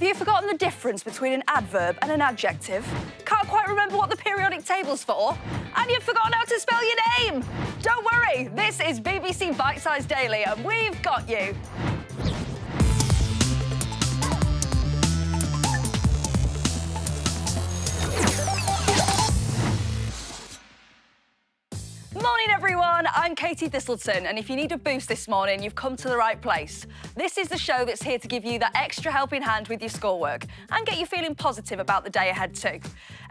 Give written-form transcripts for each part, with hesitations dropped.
Have you forgotten the difference between an adverb and an adjective? Can't quite remember what the periodic table's for? And you've forgotten how to spell your name? Don't worry, this is BBC Bitesize Daily and we've got you. Morning everyone, I'm Katie Thistleton and if you need a boost this morning, you've come to the right place. This is the show that's here to give you that extra helping hand with your schoolwork and get you feeling positive about the day ahead too.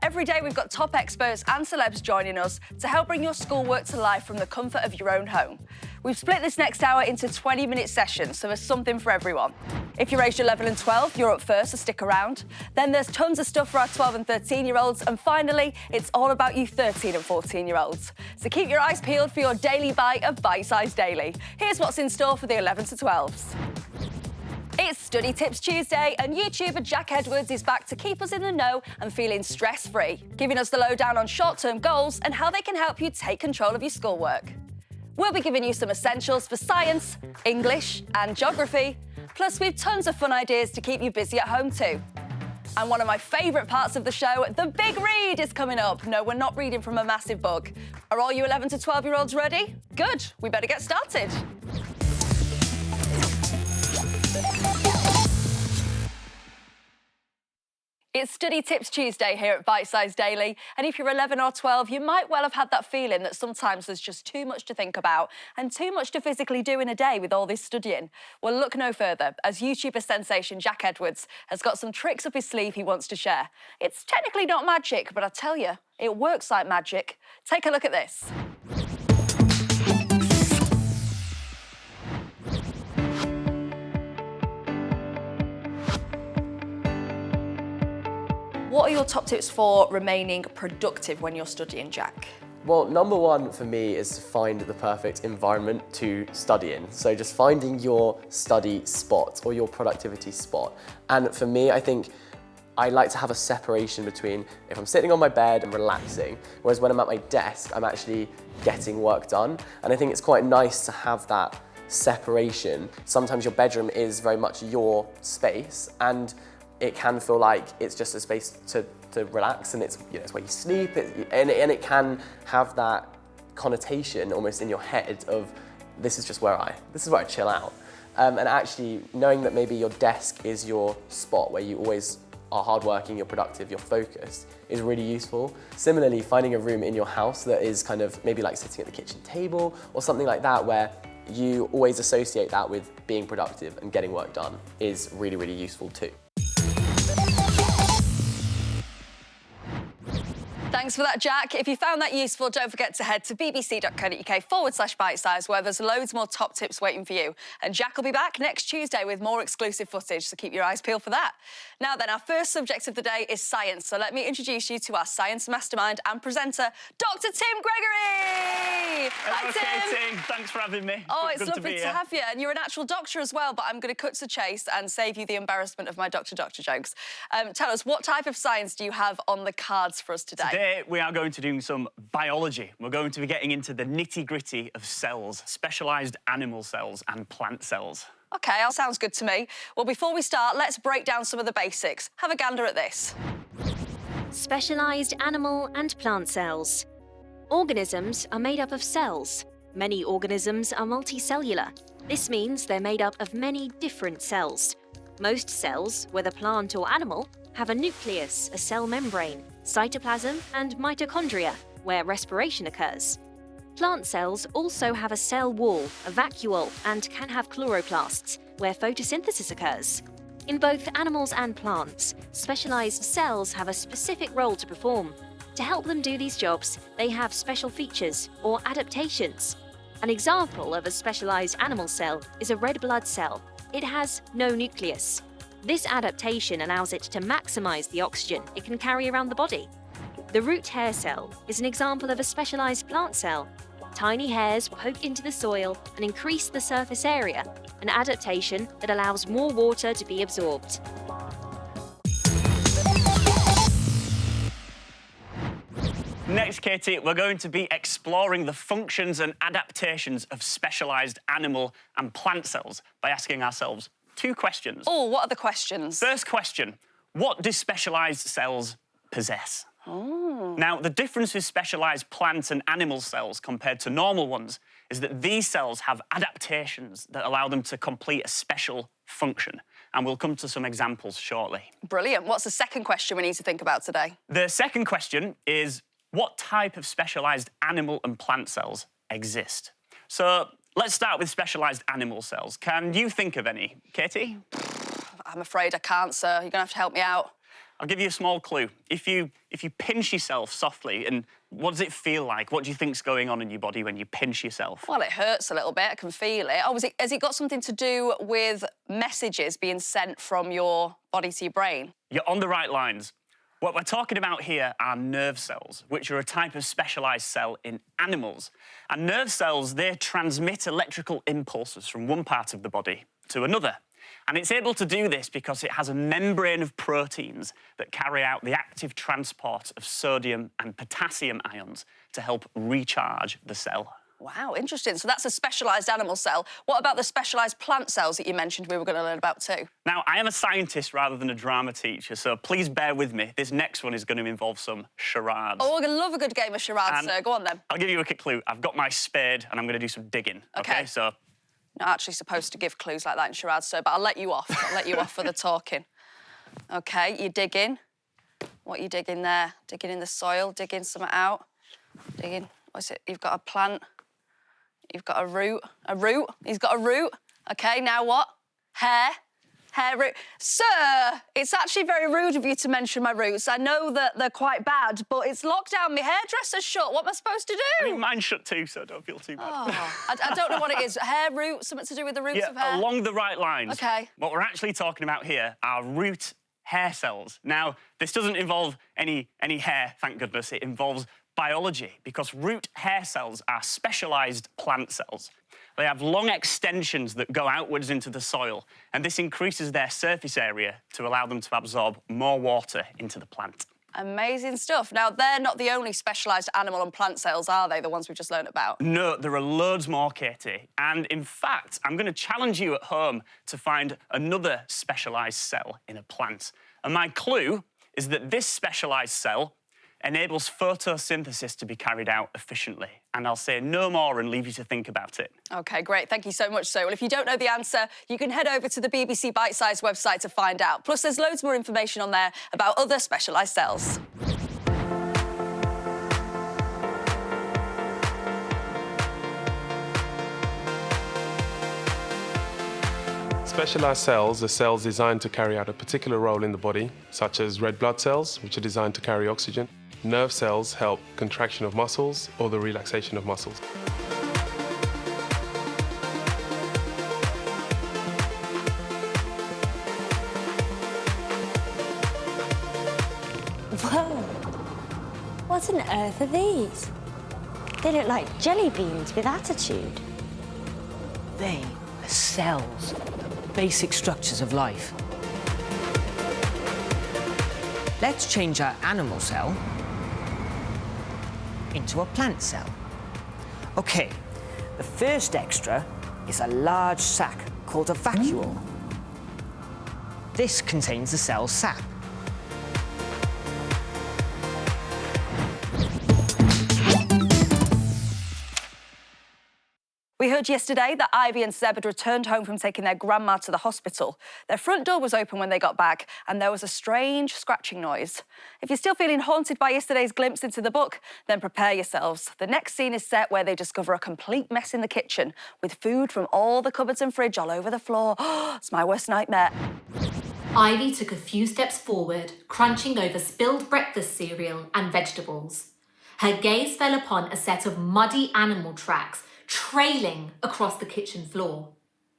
Every day we've got top experts and celebs joining us to help bring your schoolwork to life from the comfort of your own home. We've split this next hour into 20-minute sessions, so there's something for everyone. If you're aged 11 and 12, you're up first, so stick around. Then there's tons of stuff for our 12 and 13-year-olds, and finally, it's all about you 13 and 14-year-olds. So keep your eyes peeled for your daily bite of Bitesize Daily. Here's what's in store for the 11 to 12s. It's Study Tips Tuesday and YouTuber Jack Edwards is back to keep us in the know and feeling stress-free, giving us the lowdown on short-term goals and how they can help you take control of your schoolwork. We'll be giving you some essentials for science, English and geography, plus we've tons of fun ideas to keep you busy at home too. And one of my favourite parts of the show, the big read, is coming up. No, we're not reading from a massive book. Are all you 11 to 12-year-olds ready? Good, we better get started. It's Study Tips Tuesday here at Bitesize Daily, and if you're 11 or 12, you might well have had that feeling that sometimes there's just too much to think about and too much to physically do in a day with all this studying. Well, look no further, as YouTuber sensation Jack Edwards has got some tricks up his sleeve he wants to share. It's technically not magic, but I tell you, it works like magic. Take a look at this. What are your top tips for remaining productive when you're studying, Jack? Well, number one for me is to find the perfect environment to study in. So just finding your study spot or your productivity spot. And for me, I think I like to have a separation between if I'm sitting on my bed and relaxing, whereas when I'm at my desk, I'm actually getting work done. And I think it's quite nice to have that separation. Sometimes your bedroom is very much your space, and it can feel like it's just a space to relax, and it's, you know, it's where you sleep, and it can have that connotation almost in your head of this is where I chill out. And actually knowing that maybe your desk is your spot where you always are hardworking, you're productive, you're focused is really useful. Similarly, finding a room in your house that is kind of maybe like sitting at the kitchen table or something like that where you always associate that with being productive and getting work done is really, really useful too. Thanks for that, Jack. If you found that useful, don't forget to head to bbc.co.uk/bitesize, where there's loads more top tips waiting for you. And Jack will be back next Tuesday with more exclusive footage, so keep your eyes peeled for that. Now then, our first subject of the day is science, so let me introduce you to our science mastermind and presenter, Dr. Tim Gregory! Hello, Katie. Thanks for having me. Oh, it's lovely to have you. And you're an actual doctor as well, but I'm going to cut to the chase and save you the embarrassment of my doctor jokes. Tell us, what type of science do you have on the cards for us today? Today, we are going to do some biology. We're going to be getting into the nitty-gritty of cells, specialised animal cells and plant cells. OK, that sounds good to me. Well, before we start, let's break down some of the basics. Have a gander at this. Specialised animal and plant cells. Organisms are made up of cells. Many organisms are multicellular. This means they're made up of many different cells. Most cells, whether plant or animal, have a nucleus, a cell membrane, cytoplasm and mitochondria, where respiration occurs. Plant cells also have a cell wall, a vacuole, and can have chloroplasts, where photosynthesis occurs. In both animals and plants, specialised cells have a specific role to perform. To help them do these jobs, they have special features or adaptations. An example of a specialised animal cell is a red blood cell. It has no nucleus. This adaptation allows it to maximise the oxygen it can carry around the body. The root hair cell is an example of a specialised plant cell. Tiny hairs poke into the soil and increase the surface area, an adaptation that allows more water to be absorbed. Next, Katie, we're going to be exploring the functions and adaptations of specialised animal and plant cells by asking ourselves 2 questions. Oh, what are the questions? First question, what do specialised cells possess? Oh. Now, the difference with specialised plant and animal cells compared to normal ones is that these cells have adaptations that allow them to complete a special function. And we'll come to some examples shortly. Brilliant. What's the second question we need to think about today? The second question is, what type of specialised animal and plant cells exist? So let's start with specialised animal cells. Can you think of any, Katie? I'm afraid I can't, sir. You're going to have to help me out. I'll give you a small clue. If you pinch yourself softly, and what does it feel like? What do you think's going on in your body when you pinch yourself? Well, it hurts a little bit. I can feel it. Oh, has it got something to do with messages being sent from your body to your brain? You're on the right lines. What we're talking about here are nerve cells, which are a type of specialised cell in animals. And nerve cells, they transmit electrical impulses from one part of the body to another. And it's able to do this because it has a membrane of proteins that carry out the active transport of sodium and potassium ions to help recharge the cell. Wow, interesting. So that's a specialised animal cell. What about the specialised plant cells that you mentioned we were going to learn about too? Now, I am a scientist rather than a drama teacher, so please bear with me. This next one is going to involve some charades. Oh, we're going to love a good game of charades, sir. Go on, then. I'll give you a quick clue. I've got my spade and I'm going to do some digging. OK. So Not actually supposed to give clues like that in charades, sir, but I'll let you off. I'll let you off for the talking. OK, you're digging. What are you digging there? Digging in the soil, digging something out. Digging, what's it? You've got a plant. You've got a root. A root? He's got a root. OK, now what? Hair. Hair root. Sir, it's actually very rude of you to mention my roots. I know that they're quite bad, but it's locked down. My hairdresser's shut. What am I supposed to do? I mean, mine's shut too, so don't feel too bad. Oh, I don't know what it is. Hair root, something to do with the roots of hair? Along the right lines. OK. What we're actually talking about here are root hair cells. Now, this doesn't involve any hair, thank goodness. It involves biology, because root hair cells are specialised plant cells. They have long extensions that go outwards into the soil, and this increases their surface area to allow them to absorb more water into the plant. Amazing stuff. Now, they're not the only specialised animal and plant cells, are they, the ones we've just learned about? No, there are loads more, Katie. And in fact, I'm going to challenge you at home to find another specialised cell in a plant. And my clue is that this specialised cell enables photosynthesis to be carried out efficiently. And I'll say no more and leave you to think about it. OK, great. Thank you so much, sir. Well, if you don't know the answer, you can head over to the BBC Bitesize website to find out. Plus, there's loads more information on there about other specialised cells. Specialised cells are cells designed to carry out a particular role in the body, such as red blood cells, which are designed to carry oxygen. Nerve cells help contraction of muscles or the relaxation of muscles. Whoa! What on earth are these? They look like jelly beans with attitude. They are cells, the basic structures of life. Let's change our animal cell into a plant cell. OK, the first extra is a large sac called a vacuole. This contains the cell's sap. We heard yesterday that Ivy and Seb had returned home from taking their grandma to the hospital. Their front door was open when they got back, and there was a strange scratching noise. If you're still feeling haunted by yesterday's glimpse into the book, then prepare yourselves. The next scene is set where they discover a complete mess in the kitchen, with food from all the cupboards and fridge all over the floor. It's my worst nightmare. Ivy took a few steps forward, crunching over spilled breakfast cereal and vegetables. Her gaze fell upon a set of muddy animal tracks trailing across the kitchen floor.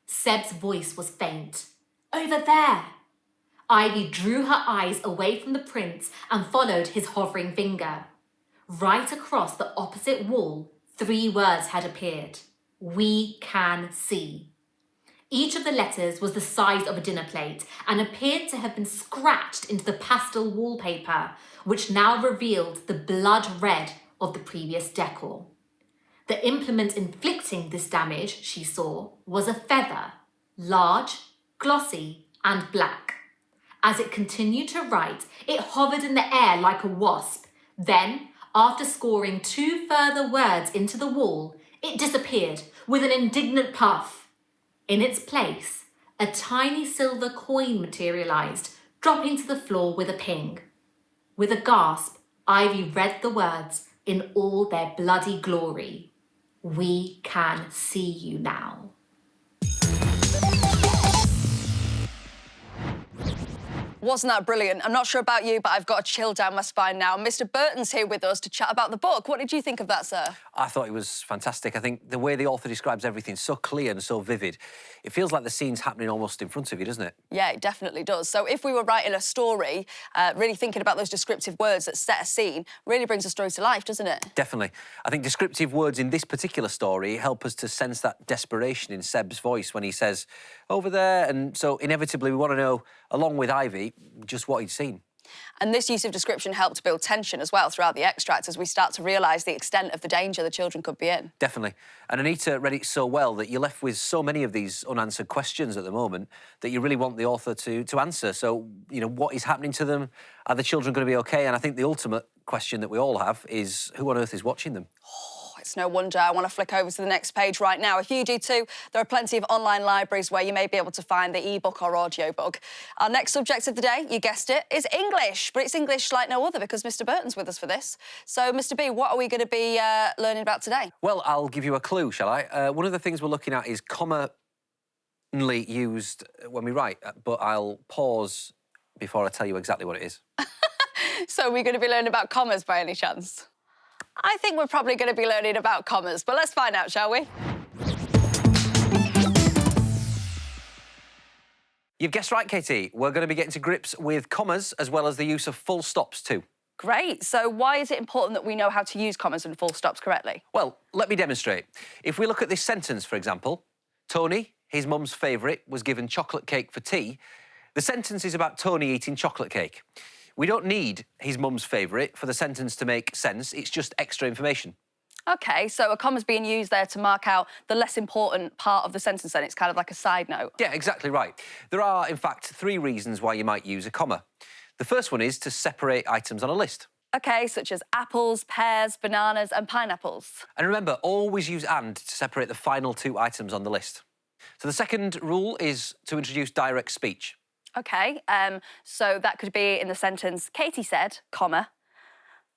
Seb's voice was faint. Over there. Ivy drew her eyes away from the prints and followed his hovering finger. Right across the opposite wall, 3 words had appeared. We can see. Each of the letters was the size of a dinner plate and appeared to have been scratched into the pastel wallpaper, which now revealed the blood red of the previous decor. The implement inflicting this damage, she saw, was a feather, large, glossy, and black. As it continued to write, it hovered in the air like a wasp. Then, after scoring 2 further words into the wall, it disappeared with an indignant puff. In its place, a tiny silver coin materialised, dropping to the floor with a ping. With a gasp, Ivy read the words in all their bloody glory. "We can see you now." Wasn't that brilliant? I'm not sure about you, but I've got a chill down my spine now. Mr. Burton's here with us to chat about the book. What did you think of that, sir? I thought it was fantastic. I think the way the author describes everything is so clear and so vivid. It feels like the scene's happening almost in front of you, doesn't it? Yeah, it definitely does. So if we were writing a story, really thinking about those descriptive words that set a scene, really brings a story to life, doesn't it? Definitely. I think descriptive words in this particular story help us to sense that desperation in Seb's voice when he says, "Over there," and so inevitably we want to know, along with Ivy, just what he'd seen. And this use of description helped build tension as well throughout the extract as we start to realise the extent of the danger the children could be in. Definitely. And Anita read it so well that you're left with so many of these unanswered questions at the moment that you really want the author to answer. So, you know, what is happening to them? Are the children going to be OK? And I think the ultimate question that we all have is, who on earth is watching them? It's no wonder I want to flick over to the next page right now. If you do too, there are plenty of online libraries where you may be able to find the ebook or audiobook. Our next subject of the day, you guessed it, is English. But it's English like no other because Mr. Burton's with us for this. So, Mr. B, what are we going to be learning about today? Well, I'll give you a clue, shall I? One of the things we're looking at is commonly used when we write, but I'll pause before I tell you exactly what it is. So we're going to be learning about commas by any chance? I think we're probably going to be learning about commas, but let's find out, shall we? You've guessed right, Katie. We're going to be getting to grips with commas as well as the use of full stops too. Great. So why is it important that we know how to use commas and full stops correctly? Well, let me demonstrate. If we look at this sentence, for example, Tony, his mum's favourite, was given chocolate cake for tea. The sentence is about Tony eating chocolate cake. We don't need his mum's favourite for the sentence to make sense. It's just extra information. OK, so a comma's being used there to mark out the less important part of the sentence, then it's kind of like a side note. Yeah, exactly right. There are, in fact, 3 reasons why you might use a comma. The first one is to separate items on a list. OK, such as apples, pears, bananas and pineapples. And remember, always use "and" to separate the final 2 items on the list. So the second rule is to introduce direct speech. OK, so that could be in the sentence, Katie said, comma,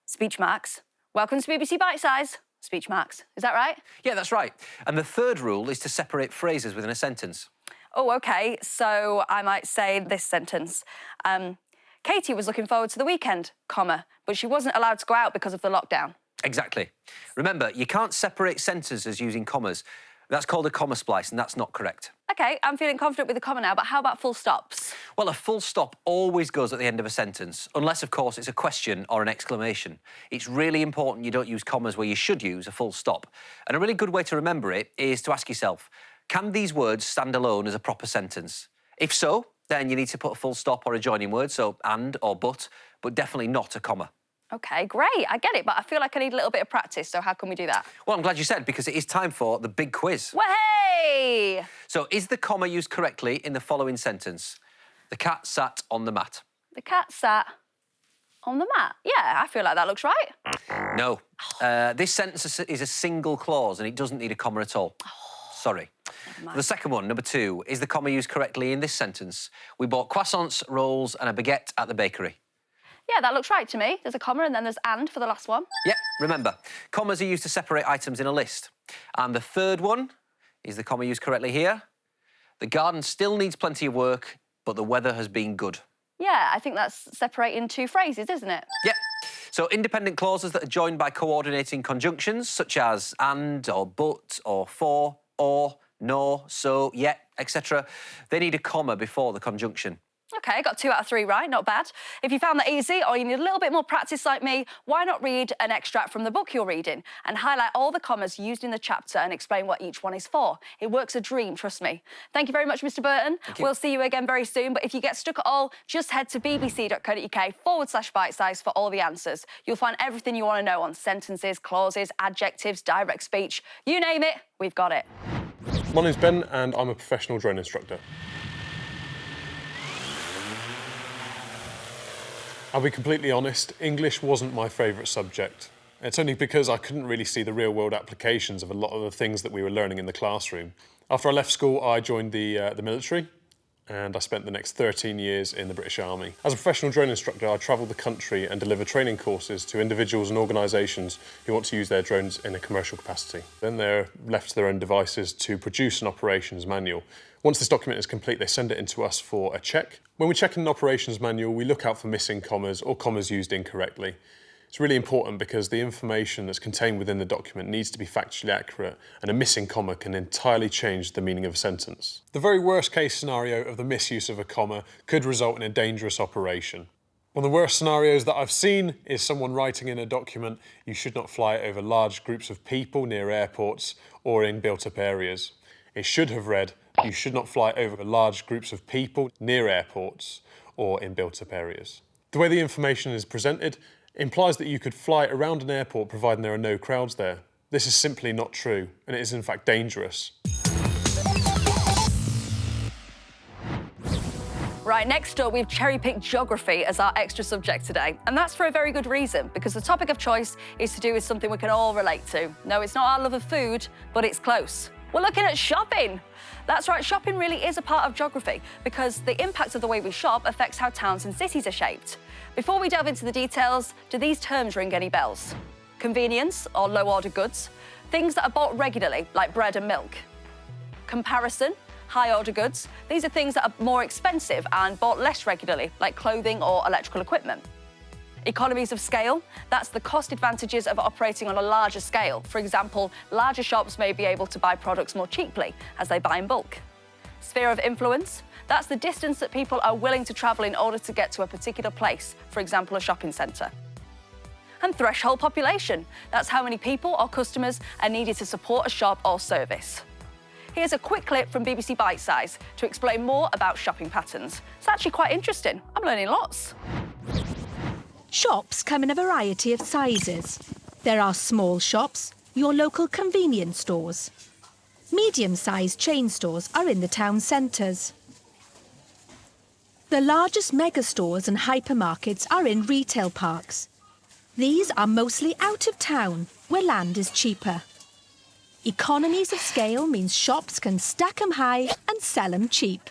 speech marks, welcome to BBC Bitesize, speech marks. Is that right? Yeah, that's right. And the third rule is to separate phrases within a sentence. Oh, OK, so I might say this sentence. Katie was looking forward to the weekend, comma, but she wasn't allowed to go out because of the lockdown. Exactly. Remember, you can't separate sentences using commas. That's called a comma splice, and that's not correct. OK, I'm feeling confident with the comma now, but how about full stops? Well, a full stop always goes at the end of a sentence, unless, of course, it's a question or an exclamation. It's really important you don't use commas where you should use a full stop. And a really good way to remember it is to ask yourself, can these words stand alone as a proper sentence? If so, then you need to put a full stop or a joining word, so and or but definitely not a comma. OK, great, I get it, but I feel like I need a little bit of practice, so how can we do that? Well, I'm glad you said, because it is time for the big quiz. Way! So, is the comma used correctly in the following sentence? The cat sat on the mat. The cat sat on the mat. Yeah, I feel like that looks right. No. This sentence is a single clause and it doesn't need a comma at all. Sorry. The second one, number 2, is the comma used correctly in this sentence? We bought croissants, rolls and a baguette at the bakery. Yeah, that looks right to me. There's a comma and then there's and for the last one. Yep, remember, commas are used to separate items in a list. And the third one, is the comma used correctly here? The garden still needs plenty of work, but the weather has been good. Yeah, I think that's separating 2 phrases, isn't it? Yep. So independent clauses that are joined by coordinating conjunctions, such as and, or but, or for, or, nor, so, yet, etc. They need a comma before the conjunction. OK, got 2 out of 3 right, not bad. If you found that easy or you need a little bit more practice like me, why not read an extract from the book you're reading and highlight all the commas used in the chapter and explain what each one is for? It works a dream, trust me. Thank you very much, Mr. Burton. We'll see you again very soon, but if you get stuck at all, just head to bbc.co.uk/bitesize for all the answers. You'll find everything you want to know on sentences, clauses, adjectives, direct speech. You name it, we've got it. My name's Ben and I'm a professional drone instructor. I'll be completely honest, English wasn't my favourite subject. It's only because I couldn't really see the real-world applications of a lot of the things that we were learning in the classroom. After I left school, I joined the military, and I spent the next 13 years in the British Army. As a professional drone instructor, I travelled the country and delivered training courses to individuals and organisations who want to use their drones in a commercial capacity. Then they're left to their own devices to produce an operations manual. Once this document is complete, they send it in to us for a check. When we check in an operations manual, we look out for missing commas or commas used incorrectly. It's really important because the information that's contained within the document needs to be factually accurate, and a missing comma can entirely change the meaning of a sentence. The very worst case scenario of the misuse of a comma could result in a dangerous operation. One of the worst scenarios that I've seen is someone writing in a document, "You should not fly over large groups of people near airports or in built-up areas." It should have read, "You should not fly over large groups of people near airports or in built-up areas." The way the information is presented implies that you could fly around an airport providing there are no crowds there. This is simply not true, and it is in fact dangerous. Right, next up, we've cherry-picked geography as our extra subject today. And that's for a very good reason, because the topic of choice is to do with something we can all relate to. No, it's not our love of food, but it's close. We're looking at shopping. That's right, shopping really is a part of geography because the impact of the way we shop affects how towns and cities are shaped. Before we delve into the details, do these terms ring any bells? Convenience, or low-order goods, things that are bought regularly, like bread and milk. Comparison, high-order goods, these are things that are more expensive and bought less regularly, like clothing or electrical equipment. Economies of scale, that's the cost advantages of operating on a larger scale. For example, larger shops may be able to buy products more cheaply as they buy in bulk. Sphere of influence, that's the distance that people are willing to travel in order to get to a particular place, for example, a shopping centre. And threshold population, that's how many people or customers are needed to support a shop or service. Here's a quick clip from BBC Bitesize to explain more about shopping patterns. It's actually quite interesting. I'm learning lots. Shops come in a variety of sizes. There are small shops, your local convenience stores. Medium-sized chain stores are in the town centres. The largest mega stores and hypermarkets are in retail parks. These are mostly out of town, where land is cheaper. Economies of scale means shops can stack 'em high and sell 'em cheap.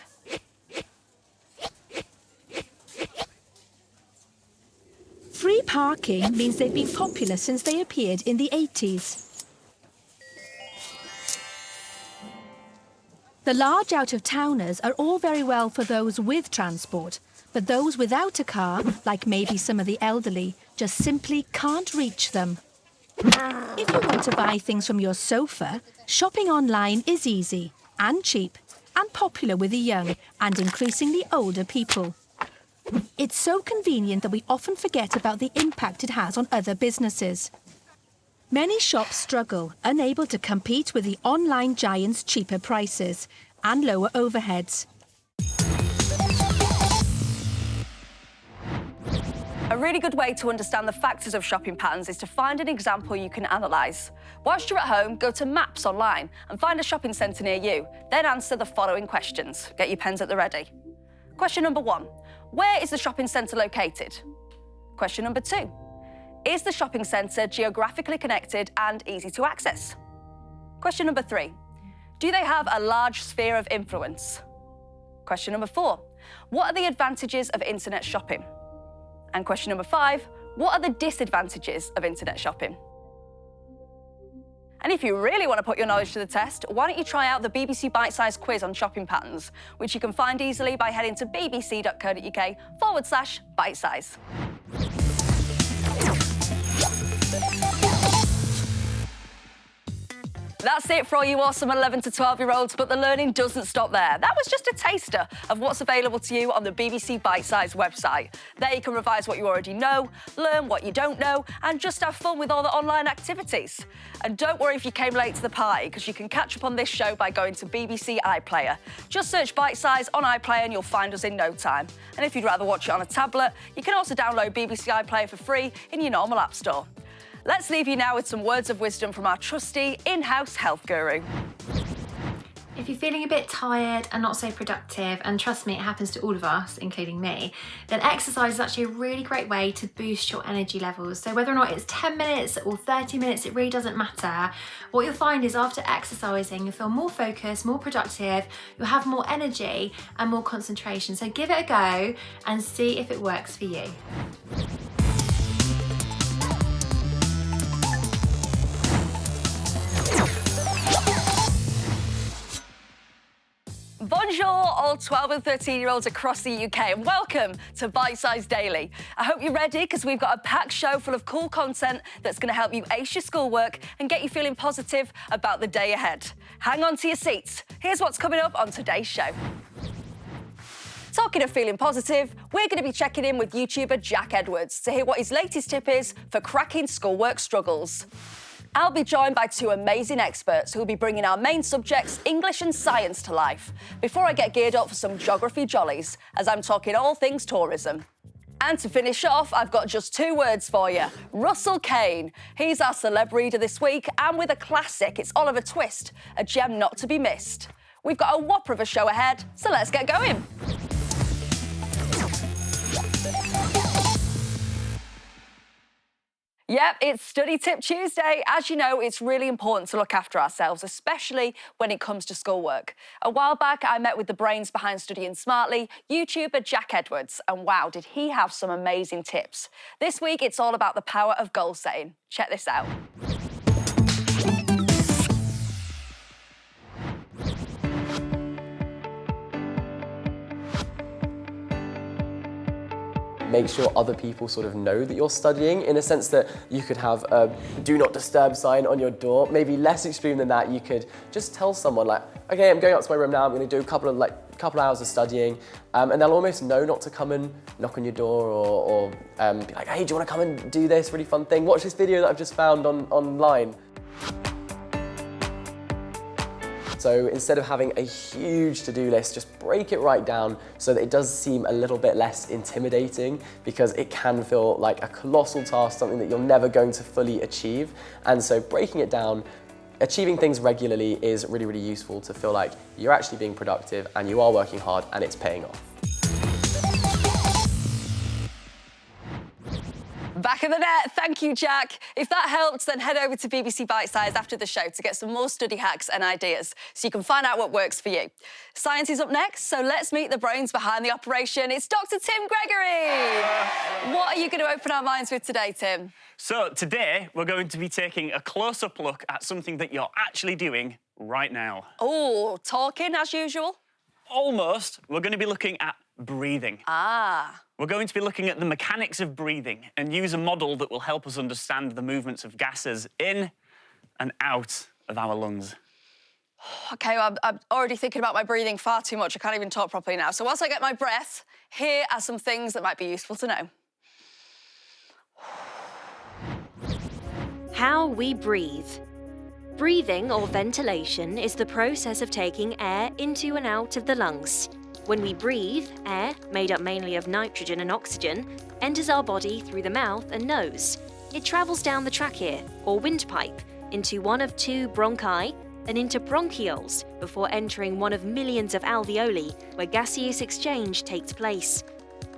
Free parking means they've been popular since they appeared in the 80s. The large out-of-towners are all very well for those with transport, but those without a car, like maybe some of the elderly, just simply can't reach them. If you want to buy things from your sofa, shopping online is easy and cheap and popular with the young and increasingly older people. It's so convenient that we often forget about the impact it has on other businesses. Many shops struggle, unable to compete with the online giants' cheaper prices and lower overheads. A really good way to understand the factors of shopping patterns is to find an example you can analyse. Whilst you're at home, go to Maps online and find a shopping centre near you. Then answer the following questions. Get your pens at the ready. Question number 1. Where is the shopping centre located? Question number 2. Is the shopping centre geographically connected and easy to access? Question number 3. Do they have a large sphere of influence? Question number 4. What are the advantages of internet shopping? And question number 5, what are the disadvantages of internet shopping? And if you really want to put your knowledge to the test, why don't you try out the BBC Bitesize quiz on shopping patterns, which you can find easily by heading to bbc.co.uk/bitesize. That's it for all you awesome 11 to 12-year-olds, but the learning doesn't stop there. That was just a taster of what's available to you on the BBC Bitesize website. There you can revise what you already know, learn what you don't know, and just have fun with all the online activities. And don't worry if you came late to the party, because you can catch up on this show by going to BBC iPlayer. Just search Bitesize on iPlayer and you'll find us in no time. And if you'd rather watch it on a tablet, you can also download BBC iPlayer for free in your normal app store. Let's leave you now with some words of wisdom from our trusty in-house health guru. If you're feeling a bit tired and not so productive, and trust me, it happens to all of us, including me, then exercise is actually a really great way to boost your energy levels. So whether or not it's 10 minutes or 30 minutes, it really doesn't matter. What you'll find is after exercising, you'll feel more focused, more productive, you'll have more energy and more concentration. So give it a go and see if it works for you. Bonjour, all 12 and 13-year-olds across the UK, and welcome to Bitesize Daily. I hope you're ready, because we've got a packed show full of cool content that's going to help you ace your schoolwork and get you feeling positive about the day ahead. Hang on to your seats. Here's what's coming up on today's show. Talking of feeling positive, we're going to be checking in with YouTuber Jack Edwards to hear what his latest tip is for cracking schoolwork struggles. I'll be joined by two amazing experts who will be bringing our main subjects, English and science, to life, before I get geared up for some geography jollies, as I'm talking all things tourism. And to finish off, I've got just two words for you. Russell Kane. He's our celeb reader this week, and with a classic, it's Oliver Twist, a gem not to be missed. We've got a whopper of a show ahead, so let's get going. Yep, it's Study Tip Tuesday. As you know, it's really important to look after ourselves, especially when it comes to schoolwork. A while back, I met with the brains behind Studying Smartly, YouTuber Jack Edwards, and wow, did he have some amazing tips. This week, it's all about the power of goal setting. Check this out. Make sure other people sort of know that you're studying, in a sense that you could have a do not disturb sign on your door. Maybe less extreme than that, you could just tell someone like, okay, I'm going up to my room now, I'm going to do a couple of hours of studying, and they'll almost know not to come and knock on your door or be like, hey, do you want to come and do this really fun thing? Watch this video that I've just found online. So instead of having a huge to-do list, just break it right down so that it does seem a little bit less intimidating, because it can feel like a colossal task, something that you're never going to fully achieve. And so breaking it down, achieving things regularly is really, really useful to feel like you're actually being productive and you are working hard and it's paying off. Back of the net, thank you, Jack. If that helped, then head over to BBC Bitesize after the show to get some more study hacks and ideas so you can find out what works for you. Science is up next, so let's meet the brains behind the operation. It's Dr. Tim Gregory. What are you going to open our minds with today, Tim? So today, we're going to be taking a close-up look at something that you're actually doing right now. Oh, talking as usual? Almost. We're going to be looking at breathing. Ah. We're going to be looking at the mechanics of breathing and use a model that will help us understand the movements of gases in and out of our lungs. OK, well, I'm already thinking about my breathing far too much. I can't even talk properly now. So whilst I get my breath, here are some things that might be useful to know. How we breathe. Breathing, or ventilation, is the process of taking air into and out of the lungs. When we breathe, air, made up mainly of nitrogen and oxygen, enters our body through the mouth and nose. It travels down the trachea, or windpipe, into one of two bronchi and into bronchioles before entering one of millions of alveoli, where gaseous exchange takes place.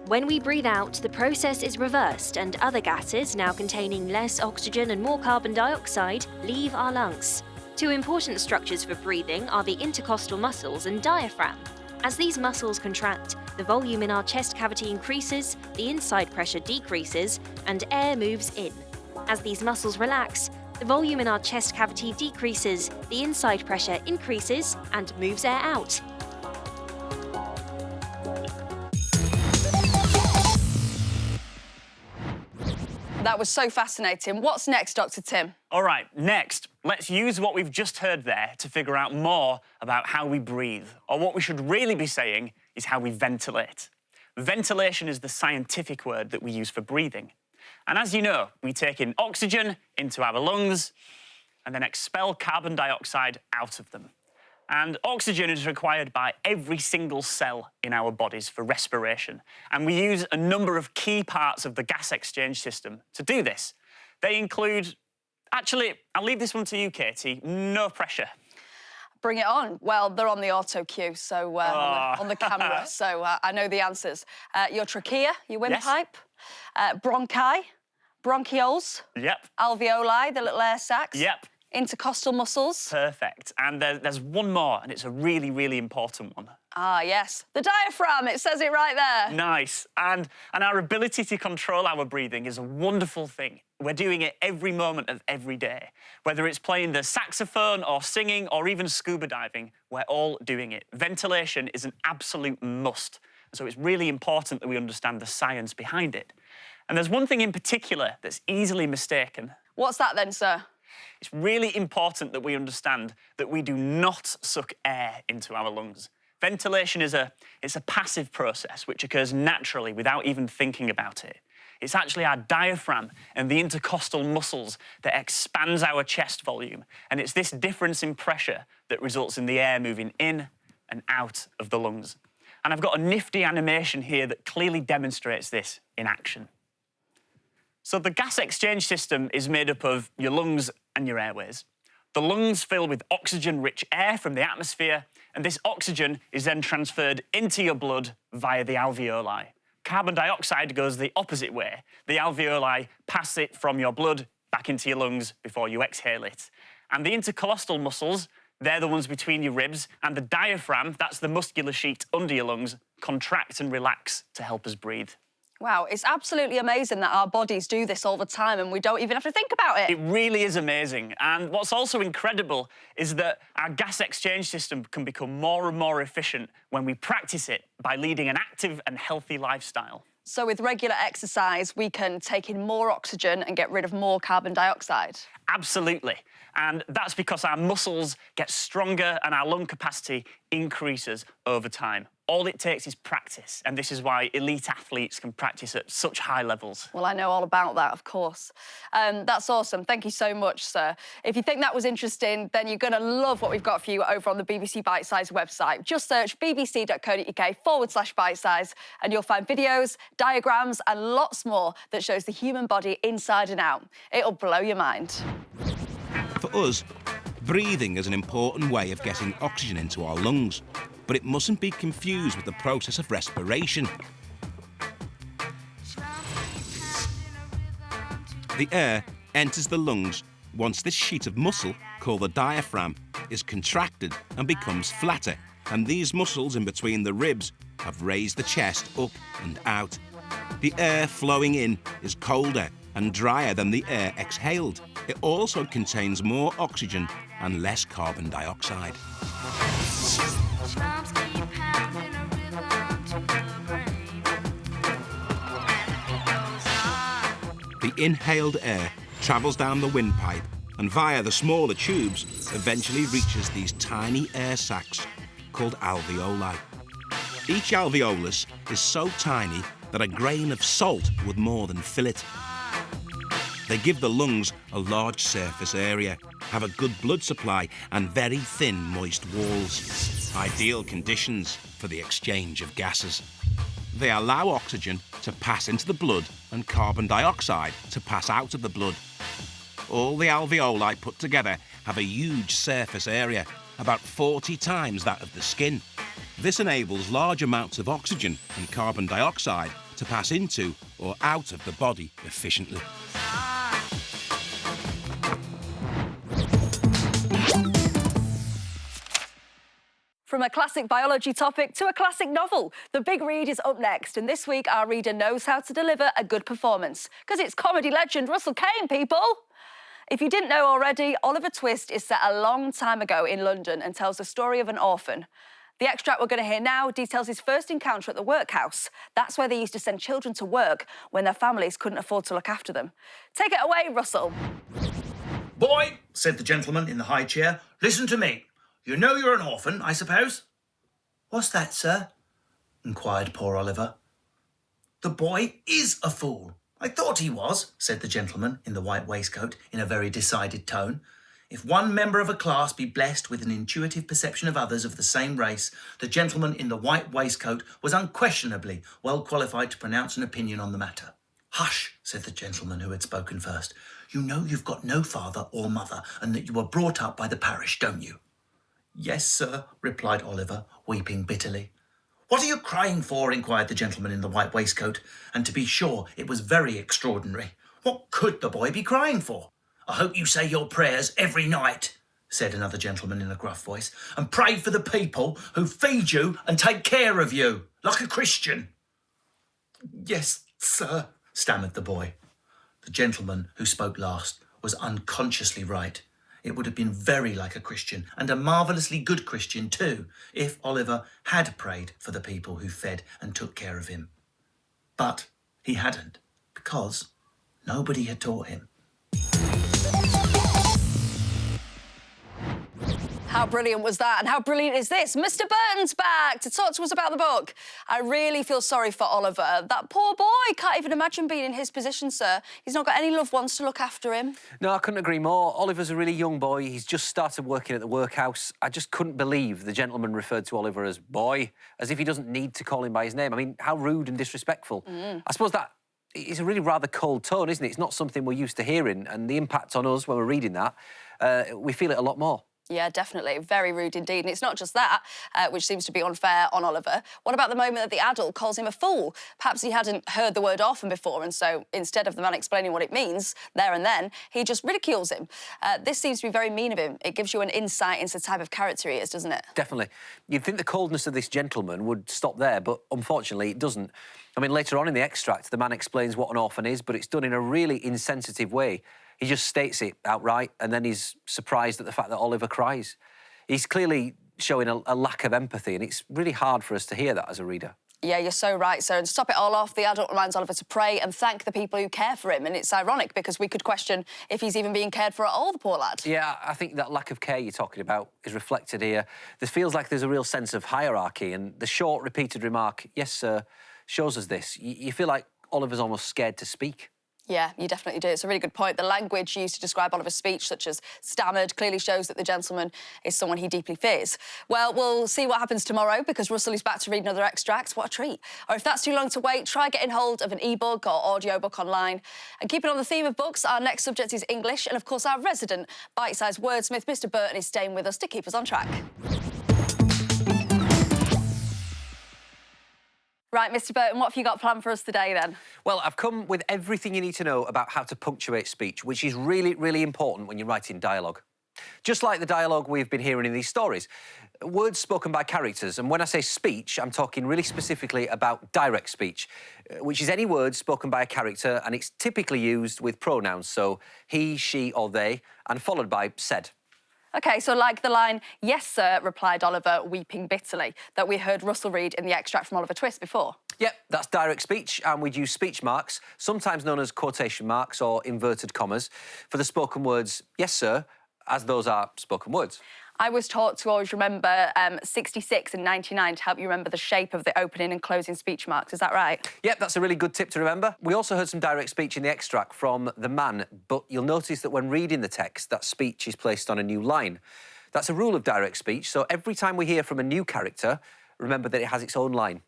When we breathe out, the process is reversed and other gases, now containing less oxygen and more carbon dioxide, leave our lungs. Two important structures for breathing are the intercostal muscles and diaphragm. As these muscles contract, the volume in our chest cavity increases, the inside pressure decreases, and air moves in. As these muscles relax, the volume in our chest cavity decreases, the inside pressure increases, and moves air out. That was so fascinating. What's next, Dr. Tim? All right, next, let's use what we've just heard there to figure out more about how we breathe. Or what we should really be saying is how we ventilate. Ventilation is the scientific word that we use for breathing. And as you know, we take in oxygen into our lungs and then expel carbon dioxide out of them. And oxygen is required by every single cell in our bodies for respiration. And we use a number of key parts of the gas exchange system to do this. They include... Actually, I'll leave this one to you, Katie. No pressure. Bring it on. Well, they're on the auto cue, so on the camera, so I know the answers. Your trachea, your windpipe, bronchi, bronchioles. Yep. Alveoli, the little air sacs. Yep. Intercostal muscles. Perfect. And there's one more, and it's a really, really important one. Ah, yes. The diaphragm, it says it right there. Nice. And our ability to control our breathing is a wonderful thing. We're doing it every moment of every day. Whether it's playing the saxophone or singing or even scuba diving, we're all doing it. Ventilation is an absolute must. So it's really important that we understand the science behind it. And there's one thing in particular that's easily mistaken. What's that then, sir? It's really important that we understand that we do not suck air into our lungs. Ventilation is a passive process which occurs naturally without even thinking about it. It's actually our diaphragm and the intercostal muscles that expands our chest volume, and it's this difference in pressure that results in the air moving in and out of the lungs. And I've got a nifty animation here that clearly demonstrates this in action. So the gas exchange system is made up of your lungs and your airways. The lungs fill with oxygen-rich air from the atmosphere, and this oxygen is then transferred into your blood via the alveoli. Carbon dioxide goes the opposite way. The alveoli pass it from your blood back into your lungs before you exhale it. And the intercostal muscles, they're the ones between your ribs, and the diaphragm, that's the muscular sheet under your lungs, contract and relax to help us breathe. Wow, it's absolutely amazing that our bodies do this all the time and we don't even have to think about it. It really is amazing. And what's also incredible is that our gas exchange system can become more and more efficient when we practice it by leading an active and healthy lifestyle. So with regular exercise, we can take in more oxygen and get rid of more carbon dioxide? Absolutely. And that's because our muscles get stronger and our lung capacity increases over time. All it takes is practice, and this is why elite athletes can practice at such high levels. Well, I know all about that, of course. That's awesome. Thank you so much, sir. If you think that was interesting, then you're going to love what we've got for you over on the BBC Bitesize website. Just search bbc.co.uk/bitesize, and you'll find videos, diagrams, and lots more that shows the human body inside and out. It'll blow your mind. For us, breathing is an important way of getting oxygen into our lungs, but it mustn't be confused with the process of respiration. The air enters the lungs once this sheet of muscle, called the diaphragm, is contracted and becomes flatter, and these muscles in between the ribs have raised the chest up and out. The air flowing in is colder and drier than the air exhaled. It also contains more oxygen and less carbon dioxide. The inhaled air travels down the windpipe and via the smaller tubes eventually reaches these tiny air sacs called alveoli. Each alveolus is so tiny that a grain of salt would more than fill it. They give the lungs a large surface area, have a good blood supply and very thin, moist walls. Ideal conditions for the exchange of gases. They allow oxygen to pass into the blood and carbon dioxide to pass out of the blood. All the alveoli put together have a huge surface area, about 40 times that of the skin. This enables large amounts of oxygen and carbon dioxide to pass into or out of the body efficiently. From a classic biology topic to a classic novel, The Big Read is up next, and this week our reader knows how to deliver a good performance, because it's comedy legend Russell Kane, people! If you didn't know already, Oliver Twist is set a long time ago in London and tells the story of an orphan. The extract we're going to hear now details his first encounter at the workhouse. That's where they used to send children to work when their families couldn't afford to look after them. Take it away, Russell. "Boy," said the gentleman in the high chair, "listen to me. You know you're an orphan, I suppose?" "What's that, sir?" inquired poor Oliver. "The boy is a fool." "I thought he was," said the gentleman in the white waistcoat in a very decided tone. "If one member of a class be blessed with an intuitive perception of others of the same race, the gentleman in the white waistcoat was unquestionably well qualified to pronounce an opinion on the matter." "Hush," said the gentleman who had spoken first. "You know you've got no father or mother and that you were brought up by the parish, don't you?" Yes, sir, replied Oliver, weeping bitterly. What are you crying for? Inquired the gentleman in the white waistcoat, and to be sure it was very extraordinary. What could the boy be crying for? I hope you say your prayers every night, said another gentleman in a gruff voice, and pray for the people who feed you and take care of you, like a Christian. Yes, sir, stammered the boy. The gentleman who spoke last was unconsciously right. It would have been very like a Christian, and a marvellously good Christian too, if Oliver had prayed for the people who fed and took care of him. But he hadn't, because nobody had taught him. How brilliant was that? And how brilliant is this? Mr. Burton's back to talk to us about the book. I really feel sorry for Oliver. That poor boy can't even imagine being in his position, sir. He's not got any loved ones to look after him. No, I couldn't agree more. Oliver's a really young boy. He's just started working at the workhouse. I just couldn't believe the gentleman referred to Oliver as boy, as if he doesn't need to call him by his name. I mean, how rude and disrespectful. I suppose that is a really rather cold tone, isn't it? It's not something we're used to hearing, and the impact on us when we're reading that, we feel it a lot more. Yeah, definitely. Very rude indeed. And it's not just that, which seems to be unfair on Oliver. What about the moment that the adult calls him a fool? Perhaps he hadn't heard the word often before, and so instead of the man explaining what it means there and then, he just ridicules him. This seems to be very mean of him. It gives you an insight into the type of character he is, doesn't it? Definitely. You'd think the coldness of this gentleman would stop there, but unfortunately it doesn't. I mean, later on in the extract, the man explains what an orphan is, but it's done in a really insensitive way. He just states it outright, and then he's surprised at the fact that Oliver cries. He's clearly showing a lack of empathy, and it's really hard for us to hear that as a reader. Yeah, you're so right, sir. And to top it all off, the adult reminds Oliver to pray and thank the people who care for him. And it's ironic because we could question if he's even being cared for at all, the poor lad. Yeah, I think that lack of care you're talking about is reflected here. There feels like there's a real sense of hierarchy, and the short, repeated remark, yes, sir, shows us this. You feel like Oliver's almost scared to speak. Yeah, you definitely do. It's a really good point. The language used to describe Oliver's speech, such as stammered, clearly shows that the gentleman is someone he deeply fears. Well, we'll see what happens tomorrow, because Russell is back to read another extract. What a treat. Or if that's too long to wait, try getting hold of an e-book or audiobook online. And keeping on the theme of books, our next subject is English, and of course our resident bite-sized wordsmith, Mr. Burton, is staying with us to keep us on track. Right, Mr. Burton, what have you got planned for us today, then? Well, I've come with everything you need to know about how to punctuate speech, which is really, really important when you're writing dialogue. Just like the dialogue we've been hearing in these stories. Words spoken by characters, and when I say speech, I'm talking really specifically about direct speech, which is any word spoken by a character, and it's typically used with pronouns, so he, she, or they, and followed by said. OK, so like the line, yes, sir, replied Oliver, weeping bitterly, that we heard Russell read in the extract from Oliver Twist before. Yep, that's direct speech, and we'd use speech marks, sometimes known as quotation marks or inverted commas, for the spoken words, yes, sir, as those are spoken words. I was taught to always remember 66 and 99 to help you remember the shape of the opening and closing speech marks. Is that right? Yep, that's a really good tip to remember. We also heard some direct speech in the extract from the man, but you'll notice that when reading the text, that speech is placed on a new line. That's a rule of direct speech, so every time we hear from a new character, remember that it has its own line.